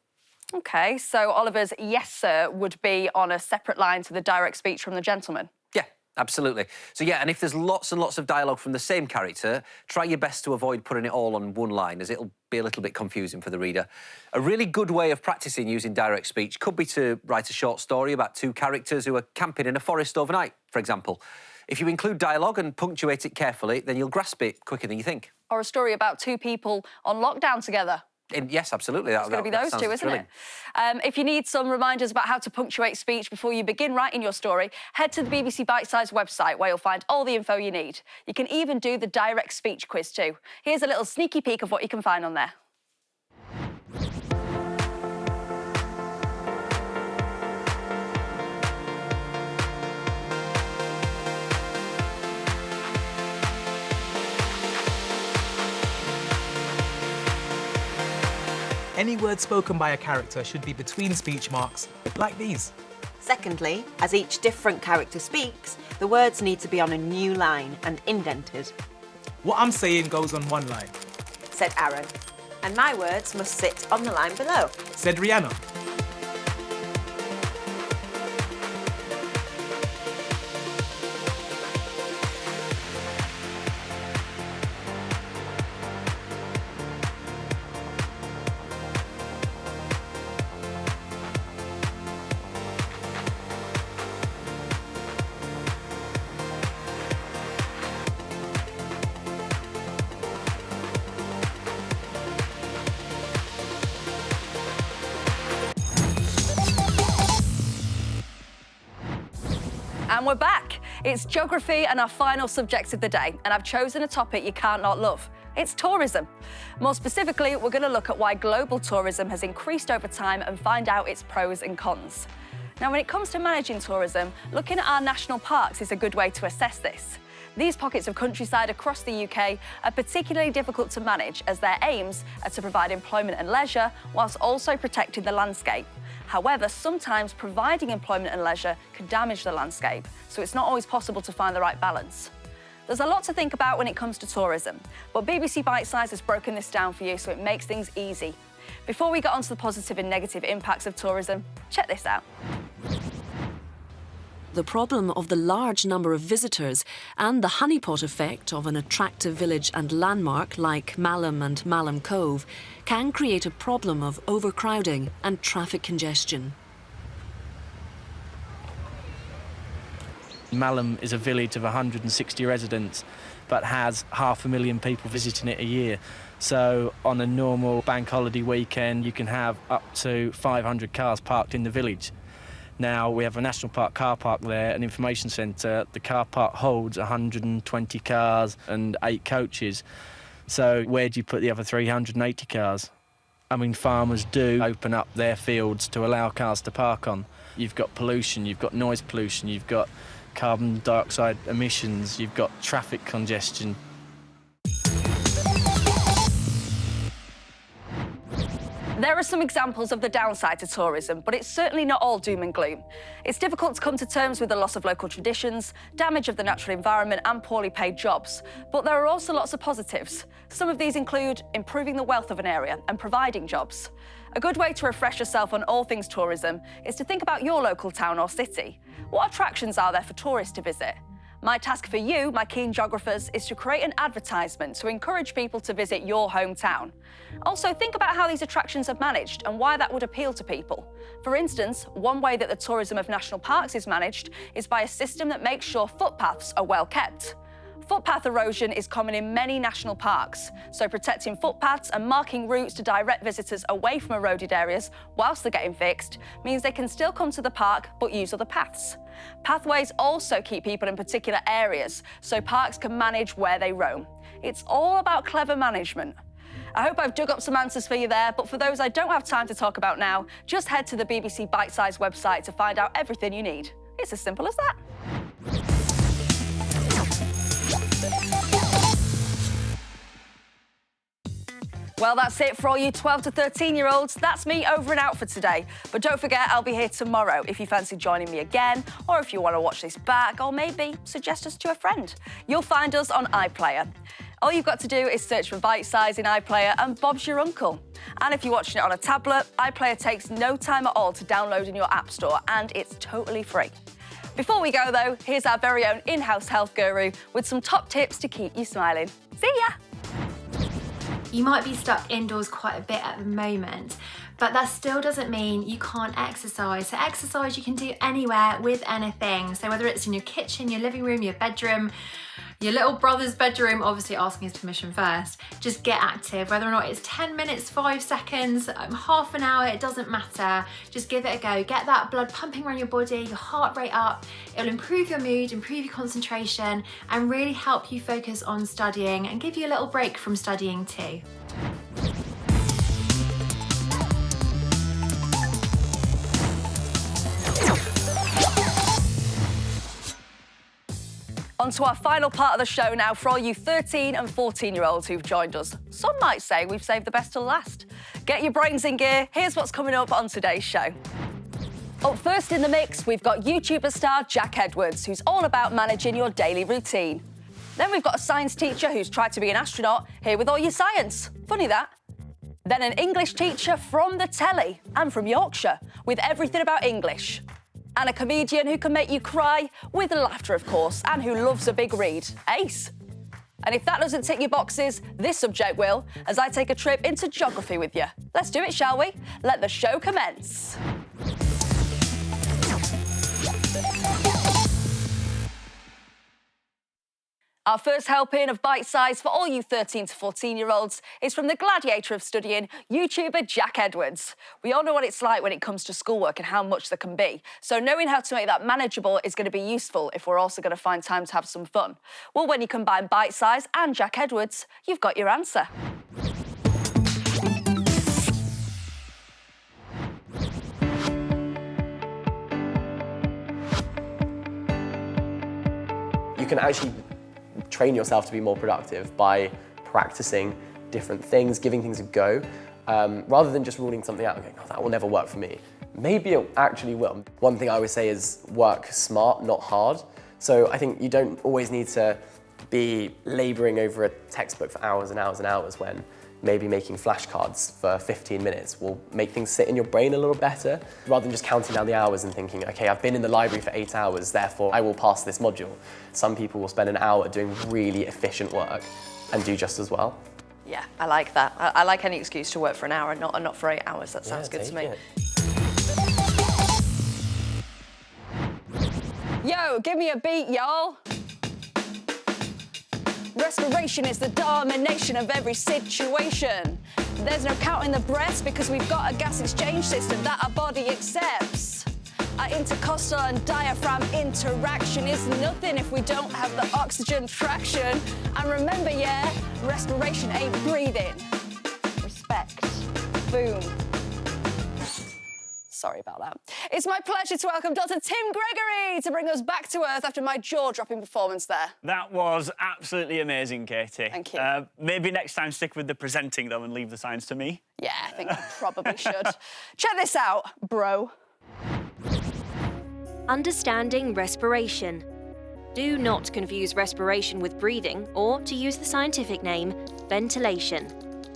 OK, so Oliver's yes, sir would be on a separate line to the direct speech from the gentleman? Yeah. Absolutely. So, yeah, and if there's lots and lots of dialogue from the same character, try your best to avoid putting it all on one line, as it'll be a little bit confusing for the reader. A really good way of practising using direct speech could be to write a short story about two characters who are camping in a forest overnight, for example. If you include dialogue and punctuate it carefully, then you'll grasp it quicker than you think. Or a story about two people on lockdown together. Yes, absolutely. It's going to be those two, isn't it? If you need some reminders about how to punctuate speech before you begin writing your story, head to the BBC Bitesize website, where you'll find all the info you need. You can even do the direct speech quiz too. Here's a little sneaky peek of what you can find on there. Any word spoken by a character should be between speech marks, like these. Secondly, as each different character speaks, the words need to be on a new line and indented. What I'm saying goes on one line, said Aaron, and my words must sit on the line below, said Rihanna. And we're back. It's geography and our final subject of the day, and I've chosen a topic you can't not love. It's tourism. More specifically, we're going to look at why global tourism has increased over time and find out its pros and cons. Now, when it comes to managing tourism, looking at our national parks is a good way to assess this. These pockets of countryside across the UK are particularly difficult to manage as their aims are to provide employment and leisure whilst also protecting the landscape. However, sometimes providing employment and leisure can damage the landscape, so it's not always possible to find the right balance. There's a lot to think about when it comes to tourism, but BBC Bitesize has broken this down for you so it makes things easy. Before we get on to the positive and negative impacts of tourism, check this out. The problem of the large number of visitors and the honeypot effect of an attractive village and landmark like Malham and Malham Cove can create a problem of overcrowding and traffic congestion. Malham is a village of 160 residents but has 500,000 people visiting it a year. So on a normal bank holiday weekend you can have up to 500 cars parked in the village. Now, we have a national park car park there, an information centre. The car park holds 120 cars and 8 coaches. So where do you put the other 380 cars? I mean, farmers do open up their fields to allow cars to park on. You've got pollution, you've got noise pollution, you've got carbon dioxide emissions, you've got traffic congestion. There are some examples of the downside to tourism, but it's certainly not all doom and gloom. It's difficult to come to terms with the loss of local traditions, damage of the natural environment and poorly paid jobs. But there are also lots of positives. Some of these include improving the wealth of an area and providing jobs. A good way to refresh yourself on all things tourism is to think about your local town or city. What attractions are there for tourists to visit? My task for you, my keen geographers, is to create an advertisement to encourage people to visit your hometown. Also, think about how these attractions are managed and why that would appeal to people. For instance, one way that the tourism of national parks is managed is by a system that makes sure footpaths are well kept. Footpath erosion is common in many national parks, so protecting footpaths and marking routes to direct visitors away from eroded areas whilst they're getting fixed means they can still come to the park but use other paths. Pathways also keep people in particular areas, so parks can manage where they roam. It's all about clever management. I hope I've dug up some answers for you there, but for those I don't have time to talk about now, just head to the BBC Bitesize website to find out everything you need. It's as simple as that. Well, that's it for all you 12 to 13-year-olds. That's me over and out for today. But don't forget, I'll be here tomorrow if you fancy joining me again, or if you want to watch this back, or maybe suggest us to a friend. You'll find us on iPlayer. All you've got to do is search for Bitesize in iPlayer and Bob's your uncle. And if you're watching it on a tablet, iPlayer takes no time at all to download in your app store, and it's totally free. Before we go, though, here's our very own in-house health guru with some top tips to keep you smiling. See ya! You might be stuck indoors quite a bit at the moment, but that still doesn't mean you can't exercise. So exercise you can do anywhere with anything. So whether it's in your kitchen, your living room, your bedroom, your little brother's bedroom, obviously asking his permission first, just get active. Whether or not it's 10 minutes, 5 seconds, half an hour, it doesn't matter. Just give it a go. Get that blood pumping around your body, your heart rate up. It'll improve your mood, improve your concentration, and really help you focus on studying and give you a little break from studying too. On to our final part of the show now for all you 13 and 14-year-olds who've joined us. Some might say we've saved the best till last. Get your brains in gear. Here's what's coming up on today's show. Up first in the mix, we've got YouTuber star Jack Edwards, who's all about managing your daily routine. Then we've got a science teacher who's tried to be an astronaut, here with all your science. Funny that. Then an English teacher from the telly and from Yorkshire, with everything about English. And a comedian who can make you cry, with laughter of course, and who loves a big read, Ace. And if that doesn't tick your boxes, this subject will, as I take a trip into geography with you. Let's do it, shall we? Let the show commence. Our first helping of Bitesize for all you 13 to 14-year-olds is from the gladiator of studying, YouTuber Jack Edwards. We all know what it's like when it comes to schoolwork and how much there can be, so knowing how to make that manageable is going to be useful if we're also going to find time to have some fun. Well, when you combine Bitesize and Jack Edwards, you've got your answer. You can actually train yourself to be more productive by practicing different things, giving things a go, rather than just ruling something out and going, oh, that will never work for me. Maybe it actually will. One thing I always say is work smart, not hard. So I think you don't always need to be labouring over a textbook for hours and hours and hours when maybe making flashcards for 15 minutes will make things sit in your brain a little better, rather than just counting down the hours and thinking, okay, I've been in the library for 8 hours, therefore I will pass this module. Some people will spend an hour doing really efficient work and do just as well. Yeah, I like that. I like any excuse to work for an hour and not for 8 hours. That sounds good to me. Yo, give me a beat, y'all. Respiration is the domination of every situation. There's no counting the breaths because we've got a gas exchange system that our body accepts. Our intercostal and diaphragm interaction is nothing if we don't have the oxygen traction. And remember, yeah, respiration ain't breathing. Respect. Boom. Sorry about that. It's my pleasure to welcome Dr. Tim Gregory to bring us back to earth after my jaw-dropping performance there. That was absolutely amazing, Katie. Thank you. Maybe next time stick with the presenting, though, and leave the science to me. Yeah, I think I probably should. Check this out, bro. Understanding respiration. Do not confuse respiration with breathing, or, to use the scientific name, ventilation.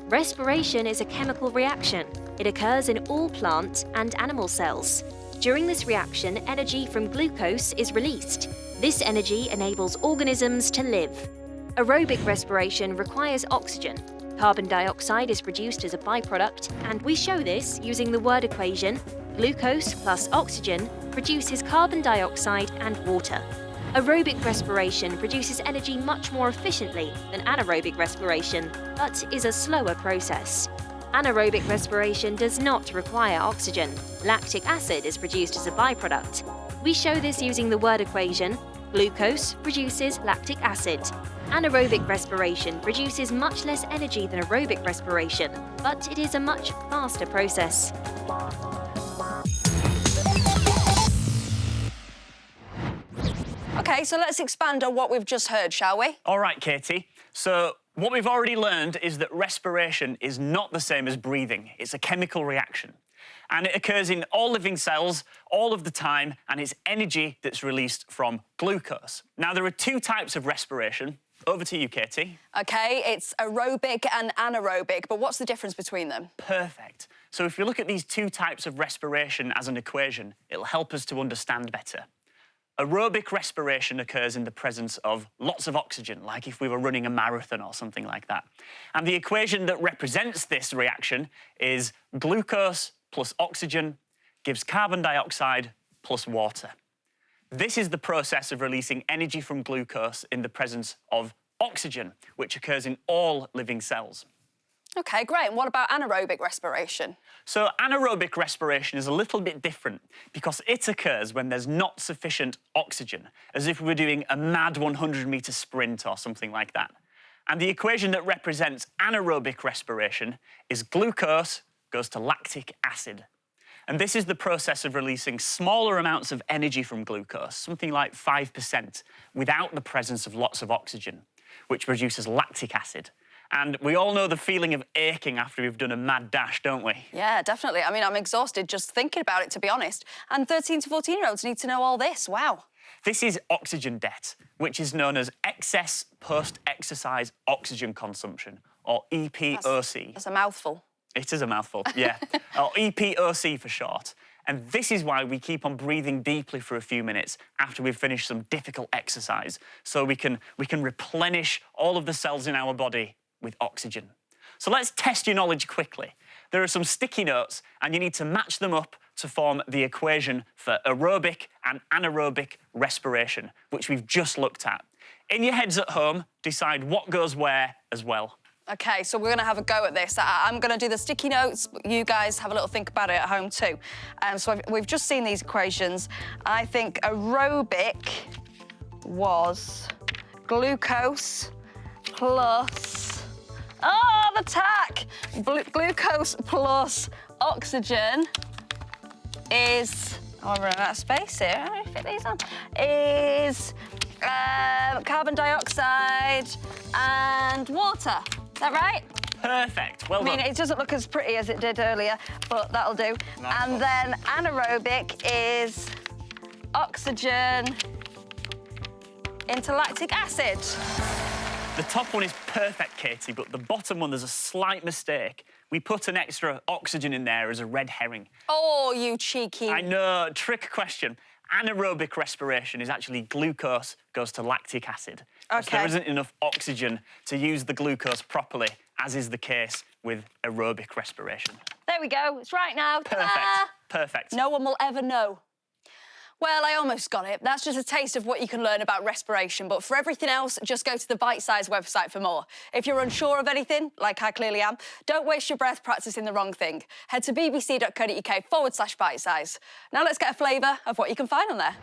Respiration is a chemical reaction. It occurs in all plant and animal cells. During this reaction, energy from glucose is released. This energy enables organisms to live. Aerobic respiration requires oxygen. Carbon dioxide is produced as a byproduct, and we show this using the word equation: glucose plus oxygen produces carbon dioxide and water. Aerobic respiration produces energy much more efficiently than anaerobic respiration, but is a slower process. Anaerobic respiration does not require oxygen. Lactic acid is produced as a byproduct. We show this using the word equation: glucose produces lactic acid. Anaerobic respiration produces much less energy than aerobic respiration, but it is a much faster process. OK, so let's expand on what we've just heard, shall we? All right, Katie. So what we've already learned is that respiration is not the same as breathing. It's a chemical reaction. And it occurs in all living cells all of the time, and it's energy that's released from glucose. Now, there are two types of respiration. Over to you, Katie. OK, it's aerobic and anaerobic, but what's the difference between them? Perfect. So if you look at these two types of respiration as an equation, it'll help us to understand better. Aerobic respiration occurs in the presence of lots of oxygen, like if we were running a marathon or something like that. And the equation that represents this reaction is glucose plus oxygen gives carbon dioxide plus water. This is the process of releasing energy from glucose in the presence of oxygen, which occurs in all living cells. OK, great. And what about anaerobic respiration? So anaerobic respiration is a little bit different because it occurs when there's not sufficient oxygen, as if we were doing a mad 100-metre sprint or something like that. And the equation that represents anaerobic respiration is glucose goes to lactic acid. And this is the process of releasing smaller amounts of energy from glucose, something like 5%, without the presence of lots of oxygen, which produces lactic acid. And we all know the feeling of aching after we've done a mad dash, don't we? Yeah, definitely. I mean, I'm exhausted just thinking about it, to be honest. And 13 to 14-year-olds need to know all this. Wow. This is oxygen debt, which is known as excess post-exercise oxygen consumption, or EPOC. That's a mouthful. It is a mouthful, yeah. Or EPOC for short. And this is why we keep on breathing deeply for a few minutes after we've finished some difficult exercise, so we can replenish all of the cells in our body with oxygen. So let's test your knowledge quickly. There are some sticky notes, and you need to match them up to form the equation for aerobic and anaerobic respiration, which we've just looked at. In your heads at home, decide what goes where as well. OK, so we're going to have a go at this. I'm going to do the sticky notes, but you guys have a little think about it at home too. So we've just seen these equations. I think aerobic was glucose plus... Oh, the tack! Glucose plus oxygen is... Oh, I'm running out of space here. How do I fit these on? Is carbon dioxide and water. Is that right? Perfect. Well done. I mean, it doesn't look as pretty as it did earlier, but that'll do. And then anaerobic is oxygen into lactic acid. The top one is perfect, Katie, but the bottom one, there's a slight mistake. We put an extra oxygen in there as a red herring. Oh, you cheeky. I know, trick question. Anaerobic respiration is actually glucose goes to lactic acid. OK. So there isn't enough oxygen to use the glucose properly, as is the case with aerobic respiration. There we go. It's right now. Perfect. Ta-da! Perfect. No one will ever know. Well, I almost got it. That's just a taste of what you can learn about respiration. But for everything else, just go to the Bitesize website for more. If you're unsure of anything, like I clearly am, don't waste your breath practicing the wrong thing. Head to bbc.co.uk/Bitesize. Now let's get a flavour of what you can find on there.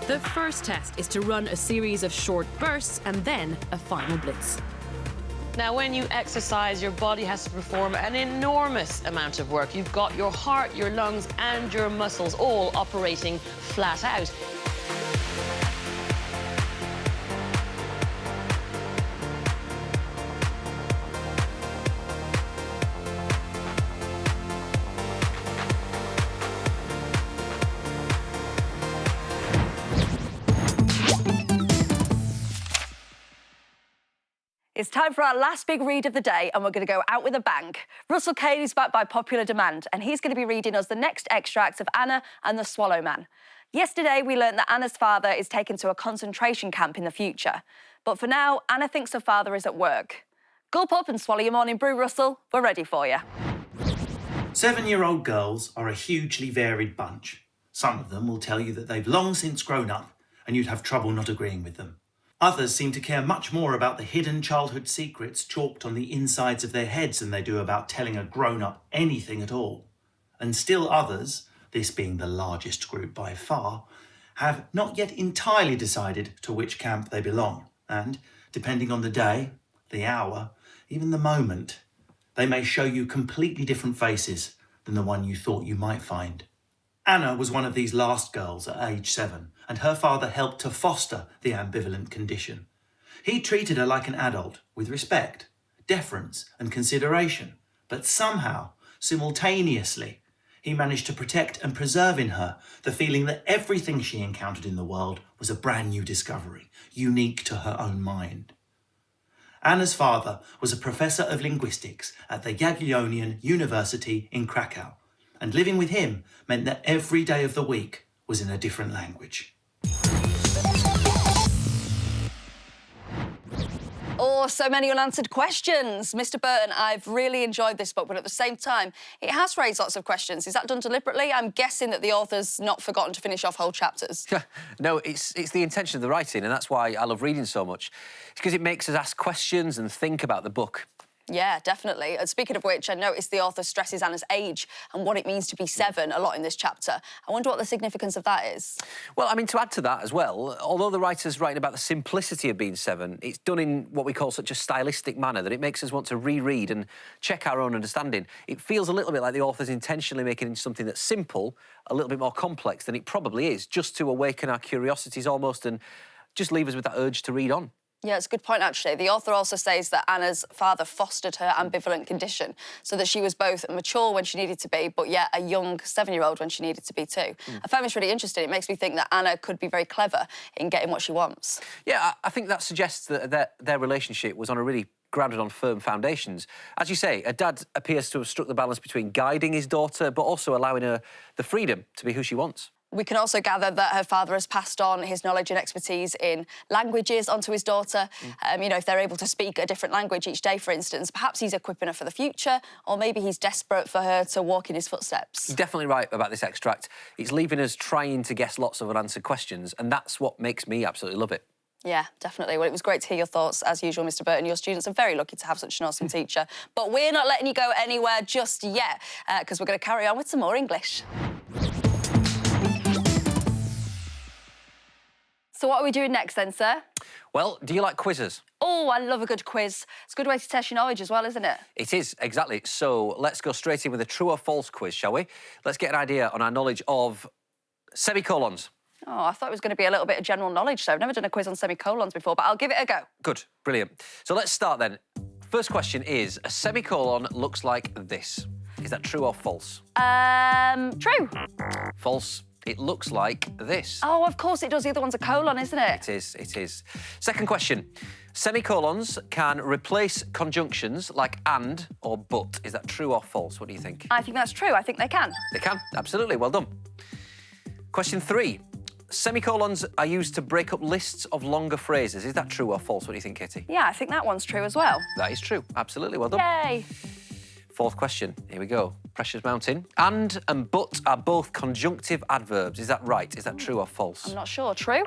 The first test is to run a series of short bursts and then a final blitz. Now, when you exercise, your body has to perform an enormous amount of work. You've got your heart, your lungs, and your muscles all operating flat out. It's time for our last big read of the day, and we're going to go out with a bang. Russell Kane is back by popular demand, and he's going to be reading us the next extract of Anna and the Swallow Man. Yesterday, we learned that Anna's father is taken to a concentration camp in the future. But for now, Anna thinks her father is at work. Gulp up and swallow your morning brew, Russell. We're ready for you. 7-year-old girls are a hugely varied bunch. Some of them will tell you that they've long since grown up, and you'd have trouble not agreeing with them. Others seem to care much more about the hidden childhood secrets chalked on the insides of their heads than they do about telling a grown-up anything at all. And still others, this being the largest group by far, have not yet entirely decided to which camp they belong. And, depending on the day, the hour, even the moment, they may show you completely different faces than the one you thought you might find. Anna was one of these last girls at age 7, and her father helped to foster the ambivalent condition. He treated her like an adult, with respect, deference and consideration, but somehow, simultaneously, he managed to protect and preserve in her the feeling that everything she encountered in the world was a brand new discovery, unique to her own mind. Anna's father was a professor of linguistics at the Jagiellonian University in Krakow, and living with him meant that every day of the week was in a different language. Oh, so many unanswered questions. Mr. Burton, I've really enjoyed this book, but at the same time, it has raised lots of questions. Is that done deliberately? I'm guessing that the author's not forgotten to finish off whole chapters. No, it's the intention of the writing, and that's why I love reading so much. It's because it makes us ask questions and think about the book. Yeah, definitely. And speaking of which, I noticed the author stresses Anna's age and what it means to be 7 a lot in this chapter. I wonder what the significance of that is. Well, I mean, to add to that as well, although the writer's writing about the simplicity of being 7, it's done in what we call such a stylistic manner that it makes us want to reread and check our own understanding. It feels a little bit like the author's intentionally making something that's simple a little bit more complex than it probably is, just to awaken our curiosities almost and just leave us with that urge to read on. Yeah, it's a good point, actually. The author also says that Anna's father fostered her ambivalent condition so that she was both mature when she needed to be, but yet a young 7-year-old when she needed to be too. I found this really interesting. It makes me think that Anna could be very clever in getting what she wants. Yeah, I think that suggests that their relationship was on a really grounded on firm foundations. As you say, a dad appears to have struck the balance between guiding his daughter but also allowing her the freedom to be who she wants. We can also gather that her father has passed on his knowledge and expertise in languages onto his daughter. You know, if they're able to speak a different language each day, for instance, perhaps he's equipping her for the future, or maybe he's desperate for her to walk in his footsteps. You're definitely right about this extract. It's leaving us trying to guess lots of unanswered questions, and that's what makes me absolutely love it. Yeah, definitely. Well, it was great to hear your thoughts, as usual, Mr. Burton. Your students are very lucky to have such an awesome teacher. But we're not letting you go anywhere just yet, because we're going to carry on with some more English. So what are we doing next then, sir? Well, do you like quizzes? Oh, I love a good quiz. It's a good way to test your knowledge as well, isn't it? It is, exactly. So let's go straight in with a true or false quiz, shall we? Let's get an idea on our knowledge of semicolons. Oh, I thought it was going to be a little bit of general knowledge, so I've never done a quiz on semicolons before, but I'll give it a go. Good, brilliant. So let's start then. First question is, a semicolon looks like this. Is that true or false? True. False. It looks like this. Oh, of course it does. The other one's a colon, isn't it? It is, it is. Second question. Semicolons can replace conjunctions like and or but. Is that true or false? What do you think? I think that's true. I think they can. They can, absolutely. Well done. Question 3. Semicolons are used to break up lists of longer phrases. Is that true or false? What do you think, Katie? Yeah, I think that one's true as well. That is true. Absolutely. Well done. Yay. Fourth question. Here we go. Pressure's mounting. And but are both conjunctive adverbs. Is that right? Is that true or false? I'm not sure. True?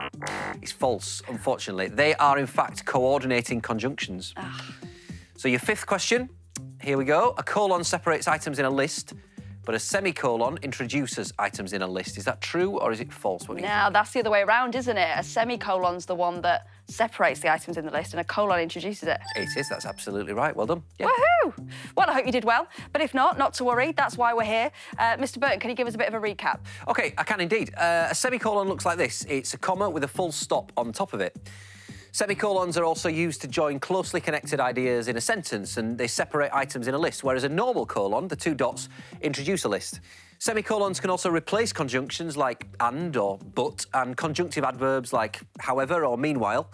It's false, unfortunately. They are, in fact, coordinating conjunctions. So your fifth question. Here we go. A colon separates items in a list, but a semicolon introduces items in a list. Is that true or is it false? What do you think? Now, that's the other way around, isn't it? A semicolon's the one that separates the items in the list and a colon introduces it. It is. That's absolutely right. Well done. Yeah. Woohoo! Well, I hope you did well. But if not, not to worry. That's why we're here. Mr. Burton, can you give us a bit of a recap? OK, I can indeed. A semicolon looks like this. It's a comma with a full stop on top of it. Semicolons are also used to join closely connected ideas in a sentence, and they separate items in a list, whereas a normal colon, the two dots, introduce a list. Semicolons can also replace conjunctions like and or but, and conjunctive adverbs like however or meanwhile.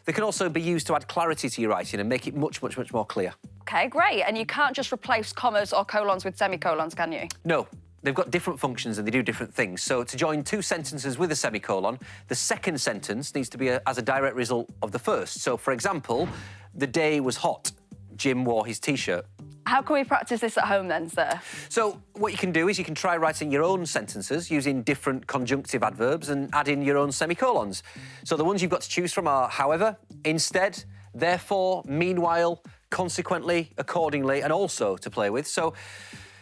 They can also be used to add clarity to your writing and make it much, much, much more clear. OK, great. And you can't just replace commas or colons with semicolons, can you? No. They've got different functions and they do different things. So to join two sentences with a semicolon, the second sentence needs to be as a direct result of the first. So, for example, the day was hot. Jim wore his T-shirt. How can we practice this at home then, sir? So what you can do is you can try writing your own sentences using different conjunctive adverbs and add in your own semicolons. So the ones you've got to choose from are however, instead, therefore, meanwhile, consequently, accordingly, and also to play with. So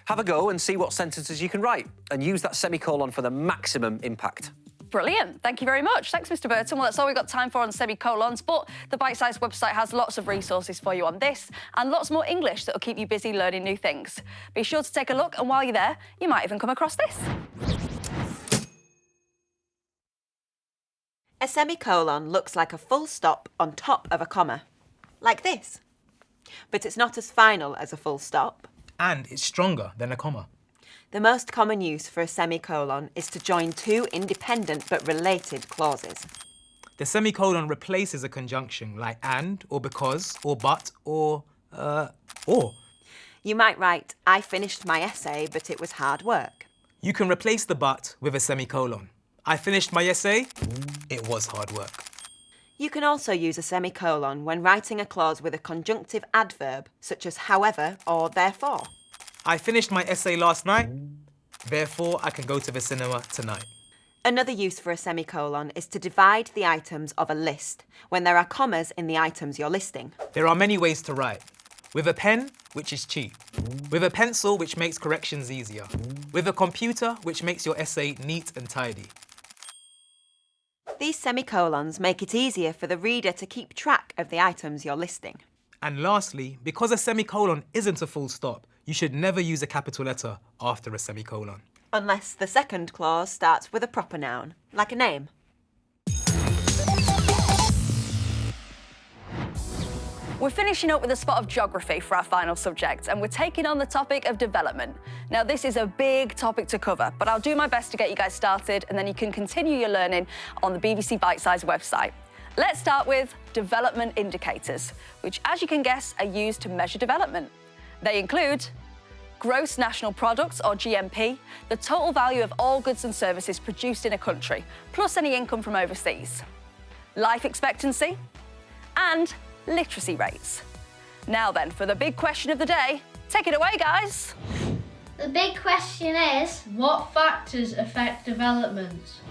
have a go and see what sentences you can write and use that semicolon for the maximum impact. Brilliant. Thank you very much. Thanks, Mr. Burton. Well, that's all we've got time for on semicolons, but the Bitesize website has lots of resources for you on this and lots more English that'll keep you busy learning new things. Be sure to take a look, and while you're there, you might even come across this. A semicolon looks like a full stop on top of a comma, like this. But it's not as final as a full stop. And it's stronger than a comma. The most common use for a semicolon is to join two independent but related clauses. The semicolon replaces a conjunction like and, or because, or but, or or. You might write, I finished my essay, but it was hard work. You can replace the but with a semicolon. I finished my essay, it was hard work. You can also use a semicolon when writing a clause with a conjunctive adverb, such as however or therefore. I finished my essay last night, therefore I can go to the cinema tonight. Another use for a semicolon is to divide the items of a list when there are commas in the items you're listing. There are many ways to write. With a pen, which is cheap. With a pencil, which makes corrections easier. With a computer, which makes your essay neat and tidy. These semicolons make it easier for the reader to keep track of the items you're listing. And lastly, because a semicolon isn't a full stop, you should never use a capital letter after a semicolon. Unless the second clause starts with a proper noun, like a name. We're finishing up with a spot of geography for our final subject, and we're taking on the topic of development. Now, this is a big topic to cover, but I'll do my best to get you guys started, and then you can continue your learning on the BBC Bitesize website. Let's start with development indicators, which, as you can guess, are used to measure development. They include gross national product, or GNP, the total value of all goods and services produced in a country, plus any income from overseas, life expectancy, and literacy rates. Now then, for the big question of the day, take it away, guys. The big question is, what factors affect development?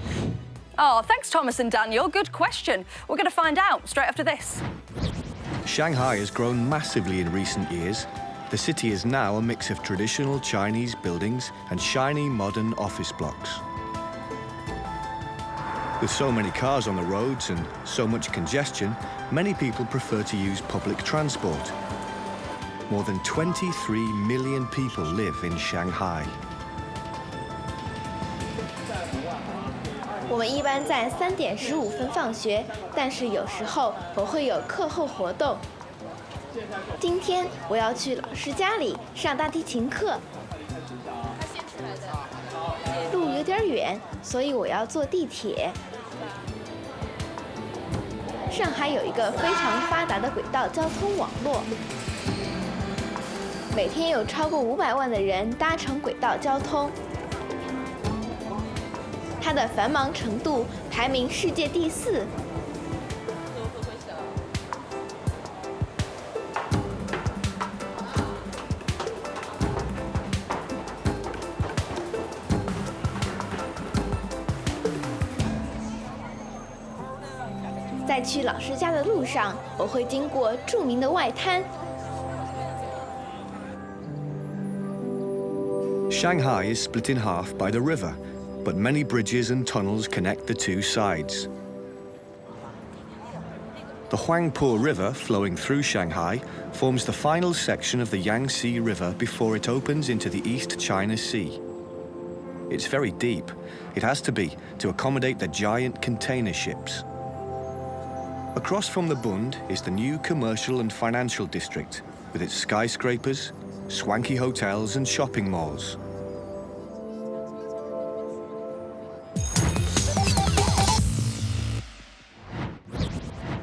Oh, thanks, Thomas and Daniel. Good question. We're going to find out straight after this. Shanghai has grown massively in recent years. The city is now a mix of traditional Chinese buildings and shiny modern office blocks. With so many cars on the roads and so much congestion, many people prefer to use public transport. More than 23 million people live in Shanghai. 我们一般在3点15分放学，但是有时候我会有课后活动。今天我要去老师家里上大提琴课，路有点远，所以我要坐地铁。上海有一个非常发达的轨道交通网络，每天有超过500万的人搭乘轨道交通。 它的繁忙程度排名世界第4。在去老师家的路上，我会经过著名的外滩。 Shanghai is split in half by the river, but many bridges and tunnels connect the two sides. The Huangpu River, flowing through Shanghai, forms the final section of the Yangtze River before it opens into the East China Sea. It's very deep. It has to be to accommodate the giant container ships. Across from the Bund is the new commercial and financial district, with its skyscrapers, swanky hotels and shopping malls.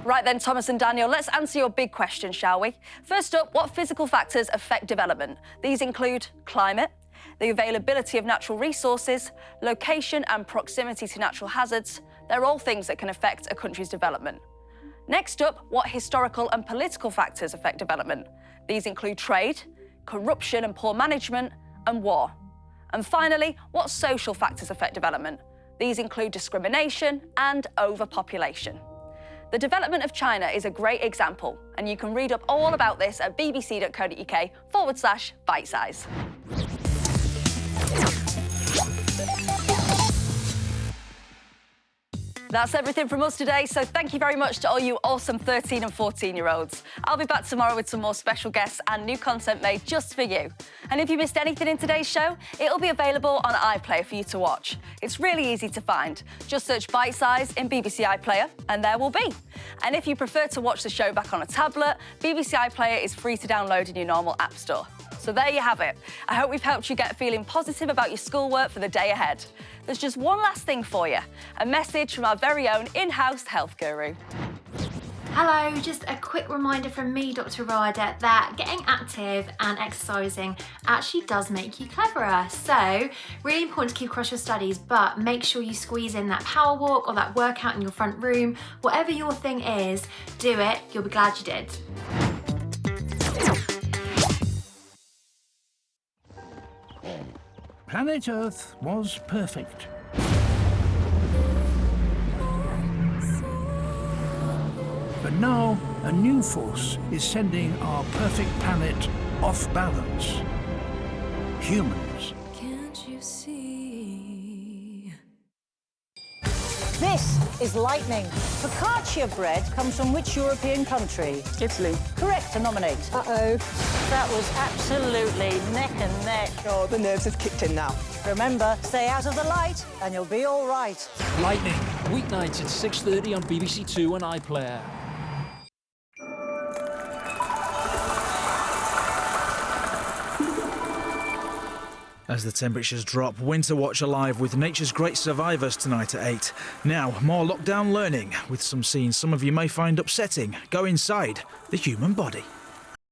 Right then, Thomas and Daniel, let's answer your big question, shall we? First up, what physical factors affect development? These include climate, the availability of natural resources, location and proximity to natural hazards. They're all things that can affect a country's development. Next up, what historical and political factors affect development? These include trade, corruption and poor management, and war. And finally, what social factors affect development? These include discrimination and overpopulation. The development of China is a great example, and you can read up all about this at bbc.co.uk/bitesize. That's everything from us today, so thank you very much to all you awesome 13 and 14-year-olds. I'll be back tomorrow with some more special guests and new content made just for you. And if you missed anything in today's show, it'll be available on iPlayer for you to watch. It's really easy to find. Just search Bitesize in BBC iPlayer, and there will be. And if you prefer to watch the show back on a tablet, BBC iPlayer is free to download in your normal app store. So there you have it. I hope we've helped you get feeling positive about your schoolwork for the day ahead. There's just one last thing for you, a message from our very own in-house health guru. Hello, just a quick reminder from me, Dr. Rada, that getting active and exercising actually does make you cleverer. So, really important to keep across your studies, but make sure you squeeze in that power walk or that workout in your front room. Whatever your thing is, do it. You'll be glad you did. Planet Earth was perfect. But now, a new force is sending our perfect planet off balance. Humans. Can't you see? This is lightning. Focaccia bread comes from which European country? Italy. Correct to nominate. Uh-oh. That was absolutely neck and neck. Oh, the nerves have kicked in now. Remember, stay out of the light and you'll be all right. Lightning, weeknights at 6:30 on BBC Two and iPlayer. As the temperatures drop, Winter Watch Alive with Nature's Great Survivors tonight at 8. Now, more lockdown learning with some scenes some of you may find upsetting. Go inside the human body.